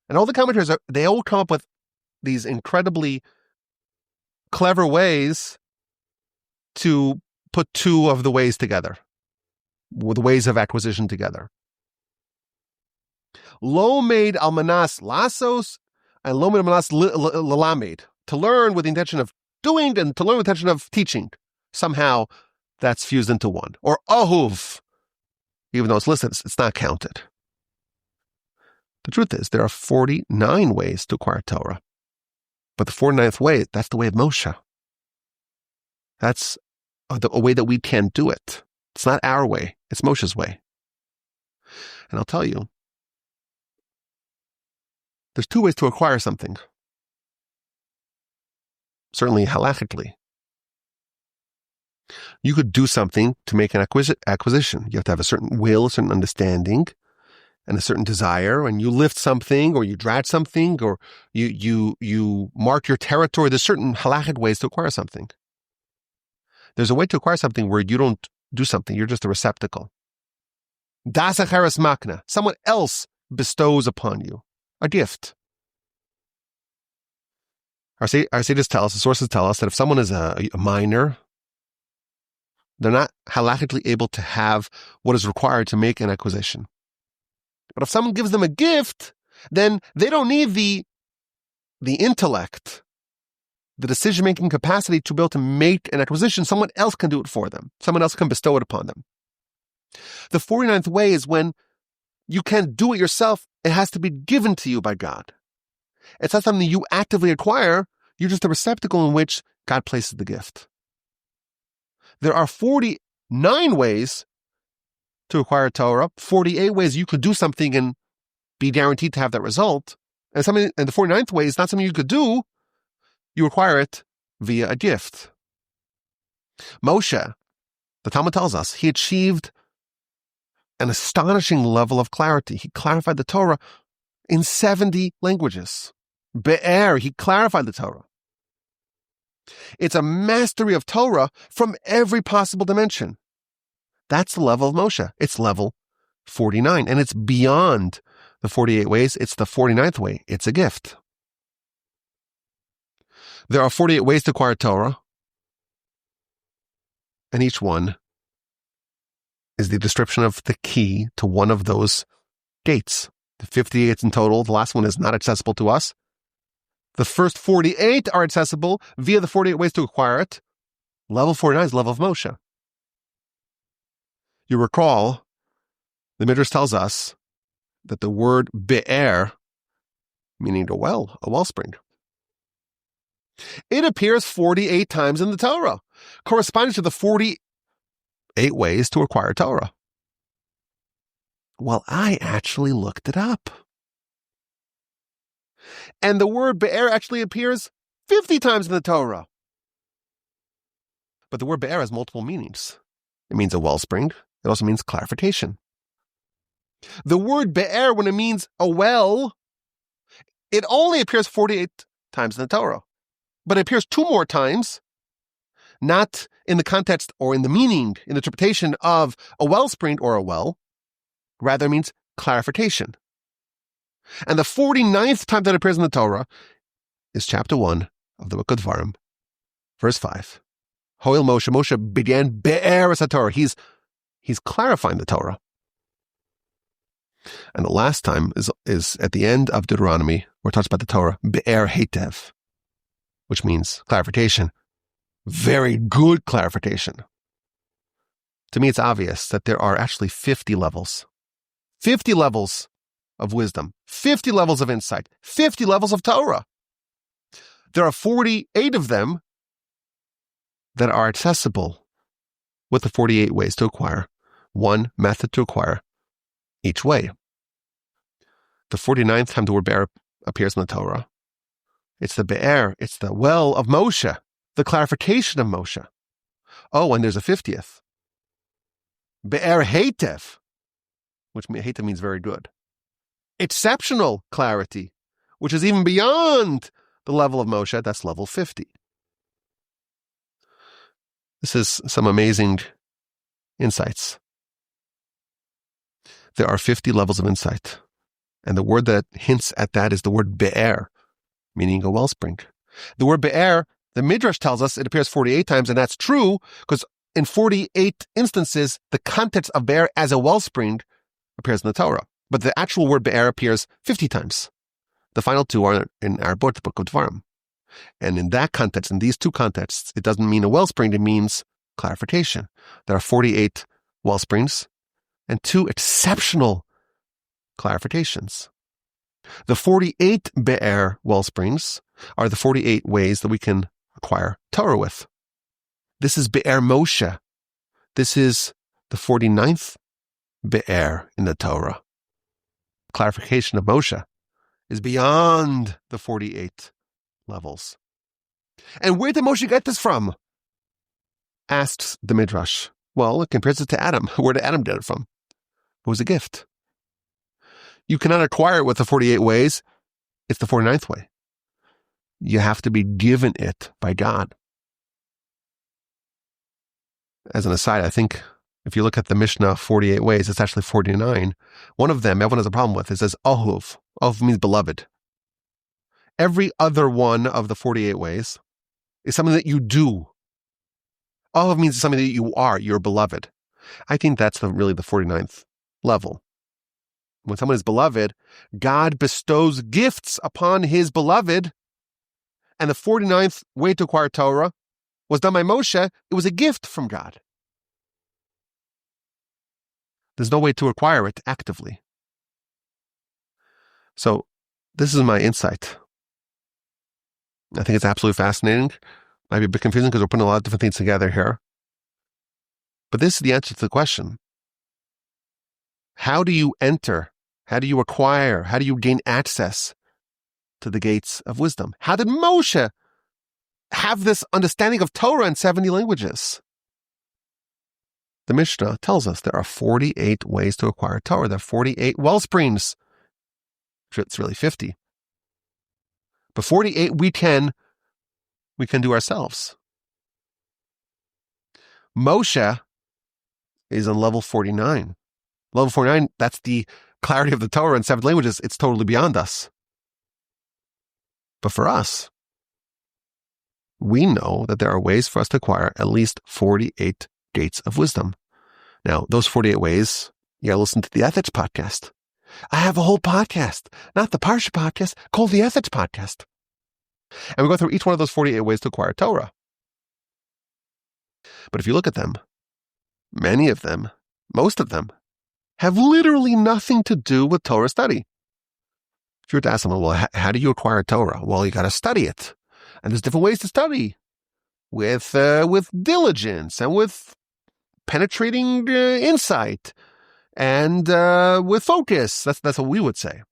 And all the commentators, they all come up with these incredibly clever ways to put two of the ways together, with ways of acquisition together. Lo made almanas lasos and lo made almanas lalamed, to learn with the intention of doing and to learn with the intention of teaching. Somehow that's fused into one. Or ahuv, even though it's listed, it's not counted. The truth is, there are 49 ways to acquire Torah. But the 49th way, that's the way of Moshe. That's a way that we can't do it. It's not our way. It's Moshe's way. And I'll tell you, there's two ways to acquire something. Certainly halachically. You could do something to make an acquisition. You have to have a certain will, a certain understanding, and a certain desire, and you lift something, or you drag something, or you mark your territory. There's certain halachic ways to acquire something. There's a way to acquire something where you don't do something. You're just a receptacle. Das acheres makna. Someone else bestows upon you a gift. Our sages tell us, the sources tell us, that if someone is a minor, they're not halachically able to have what is required to make an acquisition. But if someone gives them a gift, then they don't need the intellect, the decision-making capacity to be able to make an acquisition. Someone else can do it for them. Someone else can bestow it upon them. The 49th way is when you can't do it yourself. It has to be given to you by God. It's not something you actively acquire. You're just a receptacle in which God places the gift. There are 49 ways to acquire Torah, 48 ways you could do something and be guaranteed to have that result. And the 49th way is not something you could do. You acquire it via a gift. Moshe, the Talmud tells us, he achieved an astonishing level of clarity. He clarified the Torah in 70 languages. Be'er, he clarified the Torah. It's a mastery of Torah from every possible dimension. That's the level of Moshe. It's level 49, and it's beyond the 48 ways. It's the 49th way. It's a gift. There are 48 ways to acquire Torah, and each one is the description of the key to one of those gates. The 58 in total. The last one is not accessible to us. The first 48 are accessible via the 48 ways to acquire it. Level 49 is the level of Moshe. You recall, the Midrash tells us that the word be'er, meaning a well, a wellspring, it appears 48 times in the Torah, corresponding to the 48 ways to acquire Torah. Well, I actually looked it up. And the word be'er actually appears 50 times in the Torah. But the word be'er has multiple meanings. It means a wellspring. It also means clarification. The word be'er, when it means a well, it only appears 48 times in the Torah. But it appears 2 more times, not in the context or in the meaning, in the interpretation of a wellspring or a well. Rather, it means clarification. And the 49th time that it appears in the Torah is chapter 1 of the book of Devarim, verse 5. Hoil Moshe, Moshe began be'er es Torah. He's clarifying the Torah. And the last time is at the end of Deuteronomy, where it talks about the Torah, be'er heitev, which means clarification. Very good clarification. To me, it's obvious that there are actually 50 levels. 50 levels of wisdom, 50 levels of insight, 50 levels of Torah. There are 48 of them that are accessible with the 48 ways to acquire, one method to acquire each way. The 49th time the word be'er appears in the Torah, it's the be'er, it's the well of Moshe, the clarification of Moshe. Oh, and there's a 50th. Be'er heitev, which heitev means very good. Exceptional clarity, which is even beyond the level of Moshe. That's level 50. This is some amazing insights. There are 50 levels of insight. And the word that hints at that is the word be'er, meaning a wellspring. The word be'er The Midrash tells us it appears 48 times, and that's true because in 48 instances, the context of be'er as a wellspring appears in the Torah. But the actual word be'er appears 50 times. The final two are in our book, the book of Devarim. And in that context, in these two contexts, it doesn't mean a wellspring, it means clarification. There are 48 wellsprings and two exceptional clarifications. The 48 be'er wellsprings are the 48 ways that we can acquire Torah with. This is be'er Moshe. This is the 49th be'er in the Torah. Clarification of Moshe is beyond the 48 levels. And where did Moshe get this from? Asks the Midrash. Well, it compares it to Adam. Where did Adam get it from? It was a gift. You cannot acquire it with the 48 ways. It's the 49th way. You have to be given it by God. As an aside, I think if you look at the Mishnah 48 ways, it's actually 49. One of them, everyone has a problem with, it says Ahuv. Ahuv means beloved. Every other one of the 48 ways is something that you do. Ahuv means something that you are, you're beloved. I think that's really the 49th level. When someone is beloved, God bestows gifts upon his beloved. And the 49th way to acquire Torah was done by Moshe. It was a gift from God. There's no way to acquire it actively. So this is my insight. I think it's absolutely fascinating. Might be a bit confusing because we're putting a lot of different things together here. But this is the answer to the question. How do you enter? How do you acquire? How do you gain access to the gates of wisdom? How did Moshe have this understanding of Torah in 70 languages? The Mishnah tells us there are 48 ways to acquire Torah. There are 48 wellsprings. It's really 50. But 48 we can do ourselves. Moshe is on level 49. Level 49, that's the clarity of the Torah in 7 languages. It's totally beyond us. But for us, we know that there are ways for us to acquire at least 48 gates of wisdom. Now, those 48 ways, you gotta listen to the Ethics Podcast. I have a whole podcast, not the Parsha Podcast, called the Ethics Podcast. And we go through each one of those 48 ways to acquire Torah. But if you look at them, many of them, most of them, have literally nothing to do with Torah study. If you were to ask someone, well, how do you acquire Torah? Well, you got to study it. And there's different ways to study with diligence and with penetrating insight and with focus. That's what we would say.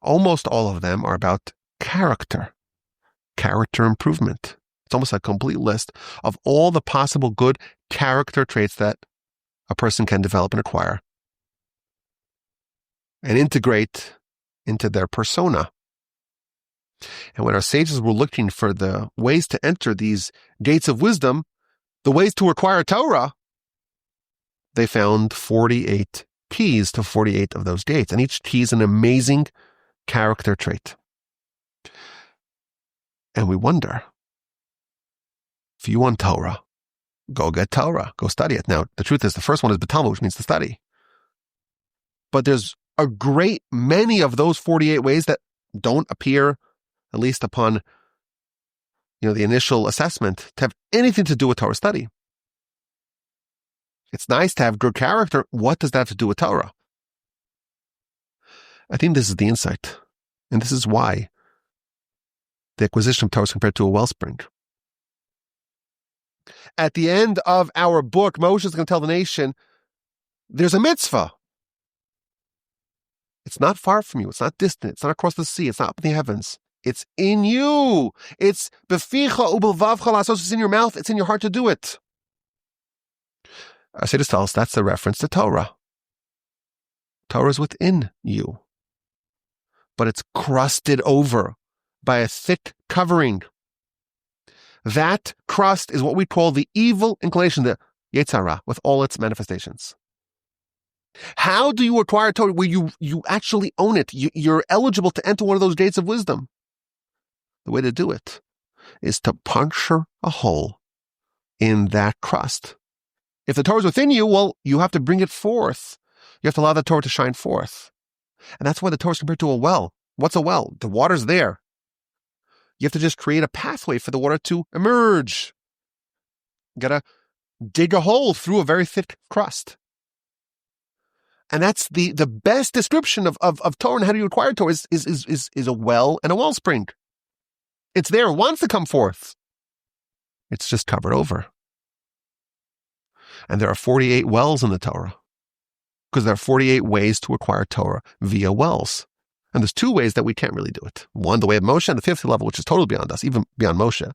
Almost all of them are about character improvement. It's almost a complete list of all the possible good character traits that a person can develop and acquire and integrate into their persona. And when our sages were looking for the ways to enter these gates of wisdom, the ways to acquire Torah, they found 48 keys to 48 of those gates. And each key is an amazing character trait. And we wonder, if you want Torah, go get Torah, go study it. Now, the truth is, the first one is Talmud, which means to study. But there's a great many of those 48 ways that don't appear, at least upon the initial assessment, to have anything to do with Torah study. It's nice to have good character. What does that have to do with Torah? I think this is the insight. And this is why the acquisition of Torah is compared to a wellspring. At the end of our book, Moshe is going to tell the nation, there's a mitzvah. It's not far from you. It's not distant. It's not across the sea. It's not up in the heavens. It's in you. It's beficha ubelvavcha lasos. It's in your mouth. It's in your heart to do it. I say to tell us that's the reference to Torah. Torah is within you, but it's crusted over by a thick covering. That crust is what we call the evil inclination, the Yetzer Hara, with all its manifestations. How do you acquire Torah where you actually own it? You're eligible to enter one of those gates of wisdom. The way to do it is to puncture a hole in that crust. If the Torah is within you, well, you have to bring it forth. You have to allow the Torah to shine forth. And that's why the Torah is compared to a well. What's a well? The water's there. You have to just create a pathway for the water to emerge. You gotta dig a hole through a very thick crust. And that's the best description of Torah and how do you acquire Torah is a well and a wellspring. It's there, it wants to come forth. It's just covered over. And there are 48 wells in the Torah, because there are 48 ways to acquire Torah via wells. And there's 2 ways that we can't really do it. One, the way of Moshe, and the 5th level, which is totally beyond us, even beyond Moshe.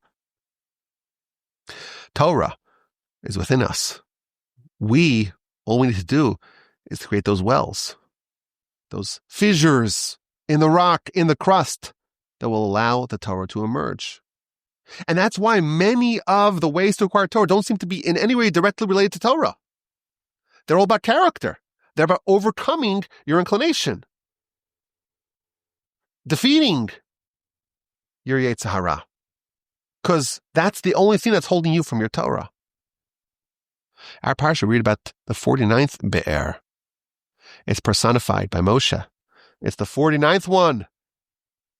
Torah is within us. All we need to do is to create those wells, those fissures in the rock, in the crust, that will allow the Torah to emerge. And that's why many of the ways to acquire Torah don't seem to be in any way directly related to Torah. They're all about character. They're about overcoming your inclination, defeating your Yetzer Hara, because that's the only thing that's holding you from your Torah. Our Parsha read about the 49th Be'er. It's personified by Moshe. It's the 49th one.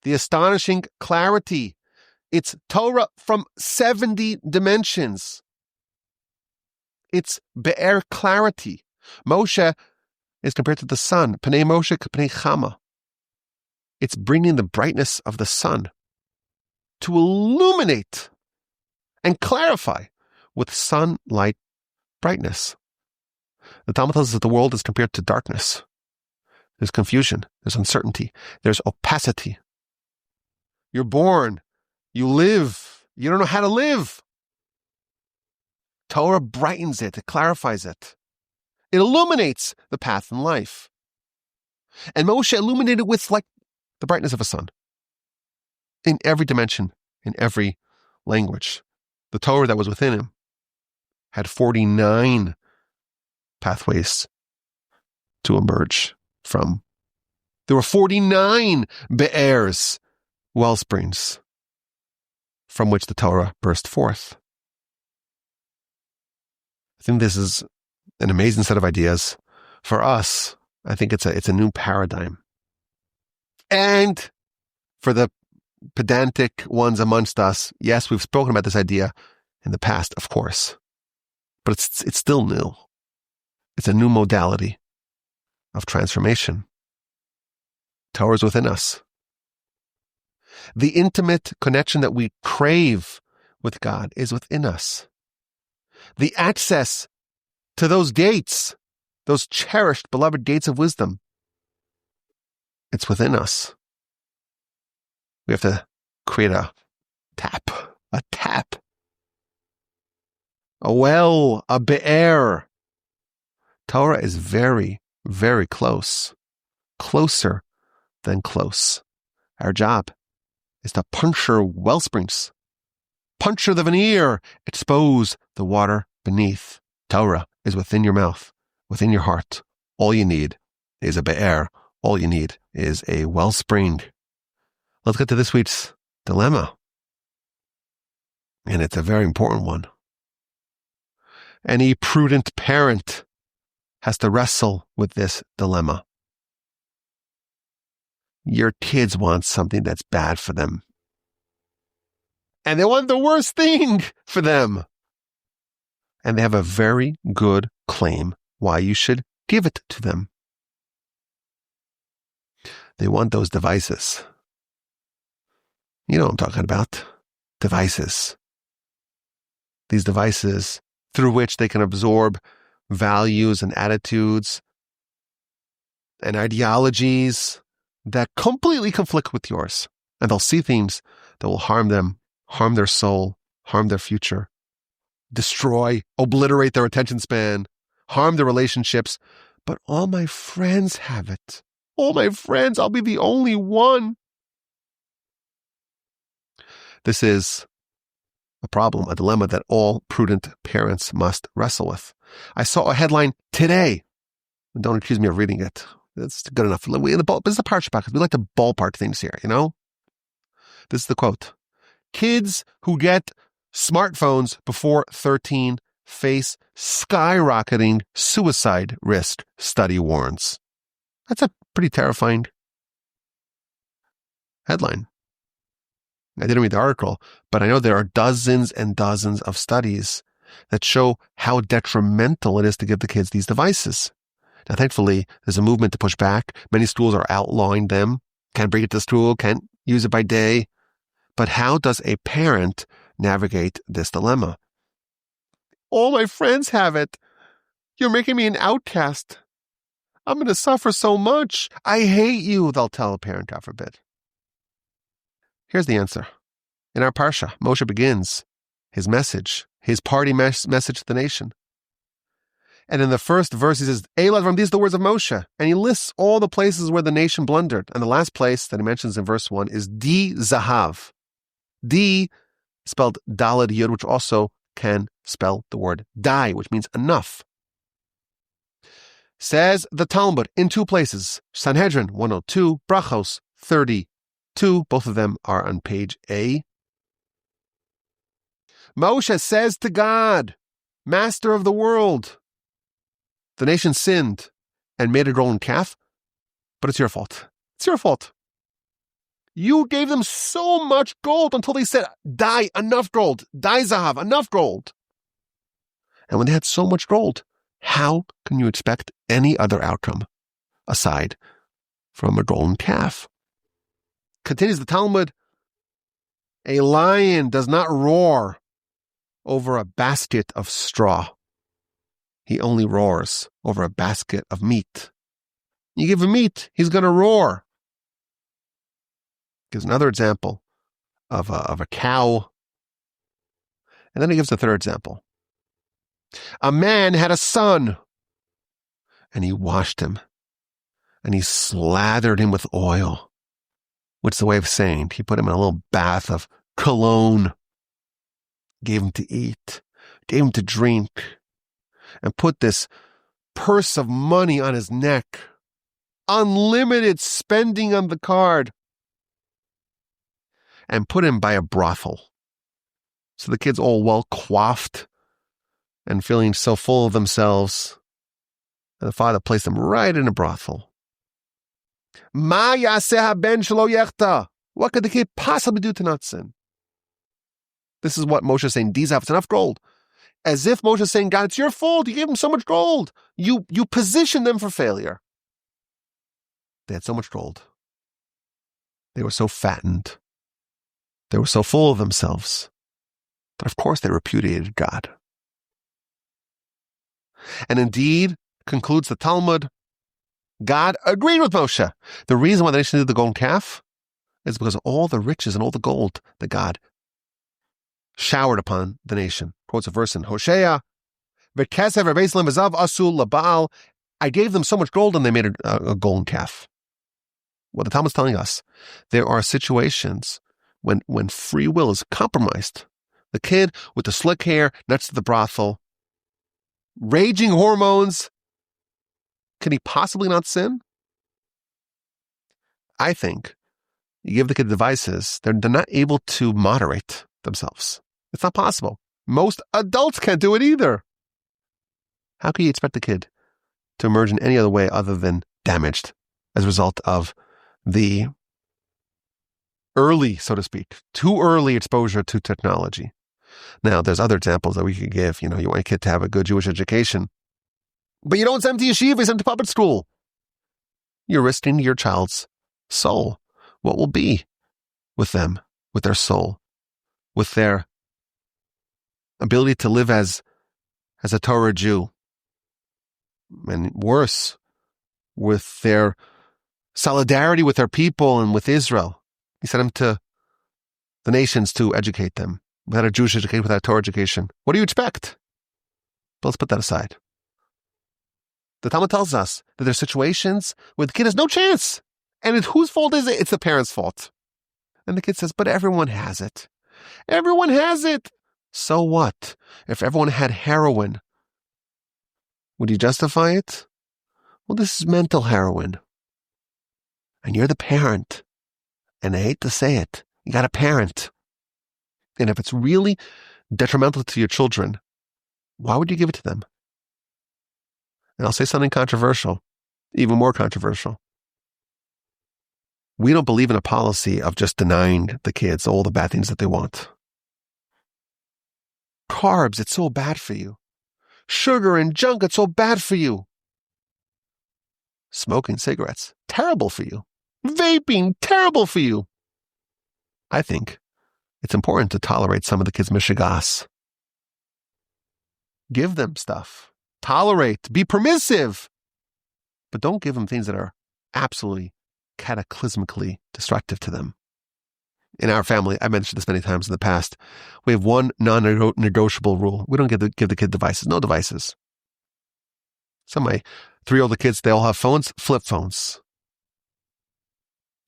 The astonishing clarity. It's Torah from 70 dimensions. It's Be'er clarity. Moshe is compared to the sun. Pnei Moshe k'pnei Chama. It's bringing the brightness of the sun to illuminate and clarify with sunlight brightness. The Talmud tells us that the world is compared to darkness. There's confusion. There's uncertainty. There's opacity. You're born. You live. You don't know how to live. Torah brightens it. It clarifies it. It illuminates the path in life. And Moshe illuminated with like the brightness of a sun. In every dimension, in every language. The Torah that was within him had 49 pathways to emerge from. There were 49 be'ers, wellsprings, from which the Torah burst forth. I think this is an amazing set of ideas. For us, I think it's a new paradigm. And for the pedantic ones amongst us, yes, we've spoken about this idea in the past, of course, but it's still new. It's a new modality of transformation. Torah is within us. The intimate connection that we crave with God is within us. The access to those gates, those cherished, beloved gates of wisdom, it's within us. We have to create a tap, a well, a be'er. Torah is very, very close, closer than close. Our job is to puncture wellsprings, puncture the veneer, expose the water beneath. Torah is within your mouth, within your heart. All you need is a be'er. All you need is a wellspring. Let's get to this week's dilemma. And it's a very important one. Any prudent parent has to wrestle with this dilemma. Your kids want something that's bad for them. And they want the worst thing for them. And they have a very good claim why you should give it to them. They want those devices. You know what I'm talking about. Devices. These devices through which they can absorb values and attitudes and ideologies that completely conflict with yours. And they'll see things that will harm them, harm their soul, harm their future, destroy, obliterate their attention span, harm their relationships. But all my friends have it. All my friends, I'll be the only one. This is a problem, a dilemma that all prudent parents must wrestle with. I saw a headline today. Don't accuse me of reading it. It's good enough. This is a Parsha Podcast. We like to ballpark things here, you know? This is the quote. Kids who get smartphones before 13 face skyrocketing suicide risk, study warns. That's a pretty terrifying headline. I didn't read the article, but I know there are dozens and dozens of studies that show how detrimental it is to give the kids these devices. Now, thankfully, there's a movement to push back. Many schools are outlawing them. Can't bring it to school, can't use it by day. But how does a parent navigate this dilemma? All my friends have it. You're making me an outcast. I'm going to suffer so much. I hate you, they'll tell a parent, God forbid. Here's the answer. In our Parsha, Moshe begins his message, his party message to the nation. And in the first verse, he says, Eilad, these are the words of Moshe. And he lists all the places where the nation blundered. And the last place that he mentions in verse 1 is Di Zahav. Di, spelled Daled Yud, which also can spell the word die, which means enough. Says the Talmud in two places, Sanhedrin 102, Brachos 32, both of them are on page A. Moshe says to God, Master of the world, the nation sinned and made a golden calf, but it's your fault. It's your fault. You gave them so much gold until they said, die, enough gold. Die, Zahav, enough gold. And when they had so much gold, how can you expect any other outcome aside from a golden calf? Continues the Talmud, a lion does not roar over a basket of straw. He only roars over a basket of meat. You give him meat, he's going to roar. Gives another example of a cow. And then he gives a third example. A man had a son, and he washed him, and he slathered him with oil, which is the way of saying he put him in a little bath of cologne, gave him to eat, gave him to drink, and put this purse of money on his neck, unlimited spending on the card, and put him by a brothel. So the kid's all well coiffed and feeling so full of themselves. And the father placed them right in a brothel. Ma yaseh ben shelo yechta. What could the kid possibly do to not sin? This is what Moshe is saying. These have enough gold. As if Moshe is saying, God, it's your fault. You gave them so much gold. You positioned them for failure. They had so much gold. They were so fattened. They were so full of themselves. But of course they repudiated God. And indeed, concludes the Talmud, God agreed with Moshe. The reason why the nation did the golden calf is because of all the riches and all the gold that God showered upon the nation. Quotes a verse in Hosea, V'kesev v'beis v'zav asul l'Baal. I gave them so much gold and they made a golden calf. What the Talmud is telling us, there are situations when free will is compromised. The kid with the slick hair next to the brothel, raging hormones, can he possibly not sin? I think you give the kid devices, they're not able to moderate themselves. It's not possible. Most adults can't do it either. How can you expect the kid to emerge in any other way other than damaged as a result of the early, so to speak, too early exposure to technology? Now, there's other examples that we could give. You want your kid to have a good Jewish education, but you don't send them to yeshiva, you send them to public school. You're risking your child's soul. What will be with them, with their soul, with their ability to live as a Torah Jew, and worse, with their solidarity with their people and with Israel? He sent them to the nations to educate them. Without a Jewish education, without a Torah education. What do you expect? But let's put that aside. The Talmud tells us that there are situations where the kid has no chance. And whose fault is it? It's the parent's fault. And the kid says, but everyone has it. Everyone has it. So what? If everyone had heroin, would you justify it? Well, this is mental heroin. And you're the parent. And I hate to say it, you got a parent. And if it's really detrimental to your children, why would you give it to them? And I'll say something controversial, even more controversial. We don't believe in a policy of just denying the kids all the bad things that they want. Carbs, it's so bad for you. Sugar and junk, it's so bad for you. Smoking cigarettes, terrible for you. Vaping, terrible for you. I think it's important to tolerate some of the kids' mishigas. Give them stuff. Tolerate. Be permissive. But don't give them things that are absolutely cataclysmically destructive to them. In our family, I mentioned this many times in the past, we have one non-negotiable rule. We don't give the kid devices. No devices. Some of my 3-year-old kids, they all have phones, flip phones.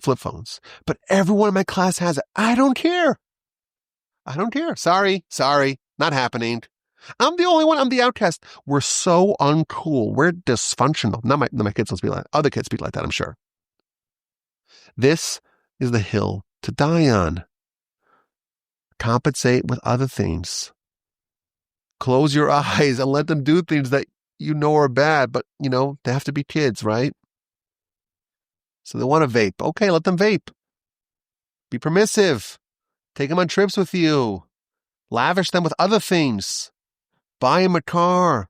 Flip phones. But everyone in my class has it. I don't care. I don't care. Sorry. Not happening. I'm the only one. I'm the outcast. We're so uncool. We're dysfunctional. Not my kids don't speak like that. Other kids speak like that, I'm sure. This is the hill to die on. Compensate with other things. Close your eyes and let them do things that you know are bad, but, they have to be kids, right? So they want to vape. Okay, let them vape. Be permissive. Take them on trips with you. Lavish them with other things. Buy them a car.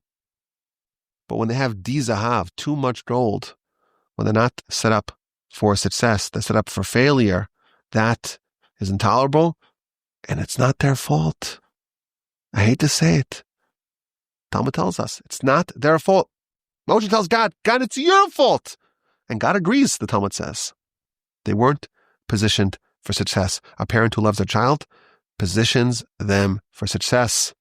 But when they have dizahav, too much gold, when they're not set up for success, they're set up for failure, that is intolerable, and it's not their fault. I hate to say it. Talmud tells us it's not their fault. Moshe tells God, it's your fault. And God agrees, the Talmud says. They weren't positioned for success. A parent who loves their child positions them for success.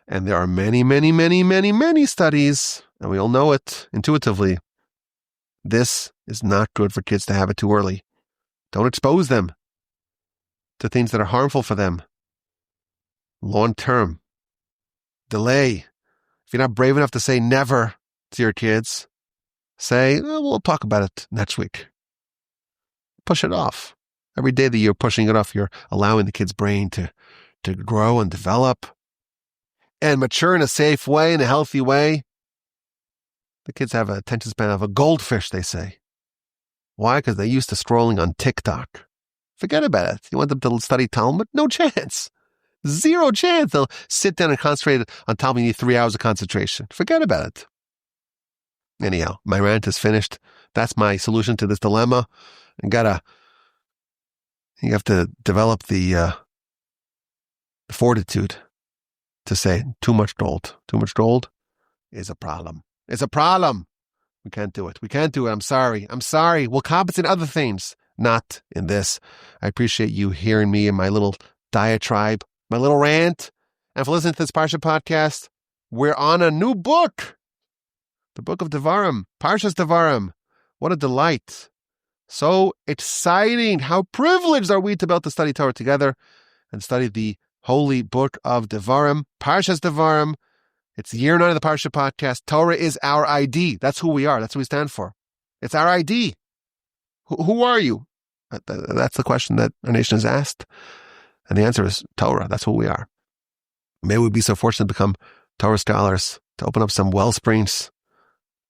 And there are many, many, many, many, many studies, and we all know it intuitively. This is not good for kids to have it too early. Don't expose them to things that are harmful for them. Long term. Delay. If you're not brave enough to say never to your kids, say, we'll talk about it next week. Push it off. Every day that you're pushing it off, you're allowing the kid's brain to grow and develop and mature in a safe way, in a healthy way. The kids have an attention span of a goldfish, they say. Why? Because they're used to scrolling on TikTok. Forget about it. You want them to study Talmud? No chance. Zero chance. They'll sit down and concentrate on Talmud. You need 3 hours of concentration. Forget about it. Anyhow, my rant is finished. That's my solution to this dilemma. You have to develop the fortitude to say too much gold. Too much gold is a problem. It's a problem. We can't do it. I'm sorry. We'll compensate in other things. Not in this. I appreciate you hearing me in my little diatribe, my little rant. And for listening to this Parsha podcast, we're on a new book. The book of Devarim, Parsha's Devarim. What a delight. So exciting. How privileged are we to be able to study Torah together and study the holy book of Devarim, Parsha's Devarim. It's year 9 of the Parsha Podcast. Torah is our ID. That's who we are. That's what we stand for. It's our ID. Who are you? That's the question that our nation has asked. And the answer is Torah. That's who we are. May we be so fortunate to become Torah scholars, to open up some wellsprings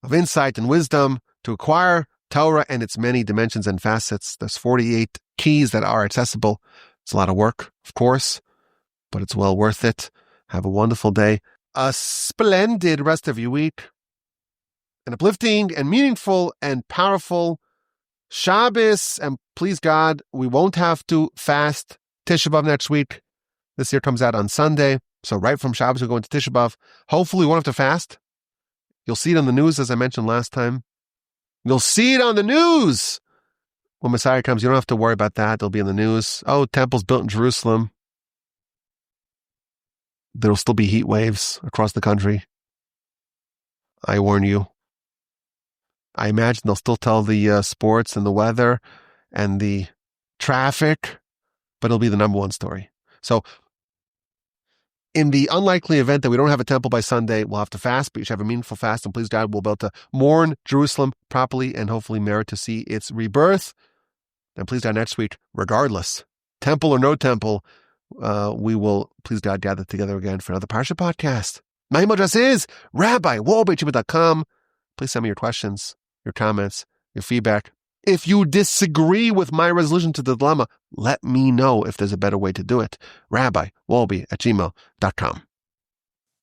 of insight and wisdom, to acquire Torah and its many dimensions and facets. There's 48 keys that are accessible. It's a lot of work, of course, but it's well worth it. Have a wonderful day. A splendid rest of your week. An uplifting and meaningful and powerful Shabbos. And please God, we won't have to fast Tisha B'Av next week. This year comes out on Sunday. So right from Shabbos, we'll go into Tisha B'Av. Hopefully we won't have to fast. You'll see it on the news, as I mentioned last time. You'll see it on the news. When Messiah comes, you don't have to worry about that. It'll be in the news. Oh, temples built in Jerusalem. There'll still be heat waves across the country. I warn you. I imagine they'll still tell the sports and the weather and the traffic, but it'll be the number one story. So in the unlikely event that we don't have a temple by Sunday, we'll have to fast, but you should have a meaningful fast, and please God, we'll be able to mourn Jerusalem properly and hopefully merit to see its rebirth. And please God, next week, regardless, temple or no temple, we will, please God, gather together again for another Parsha Podcast. My email address is rabbi@wolbe@gmail.com. Please send me your questions, your comments, your feedback. If you disagree with my resolution to the dilemma, let me know if there's a better way to do it. rabbi@wolbe@gmail.com.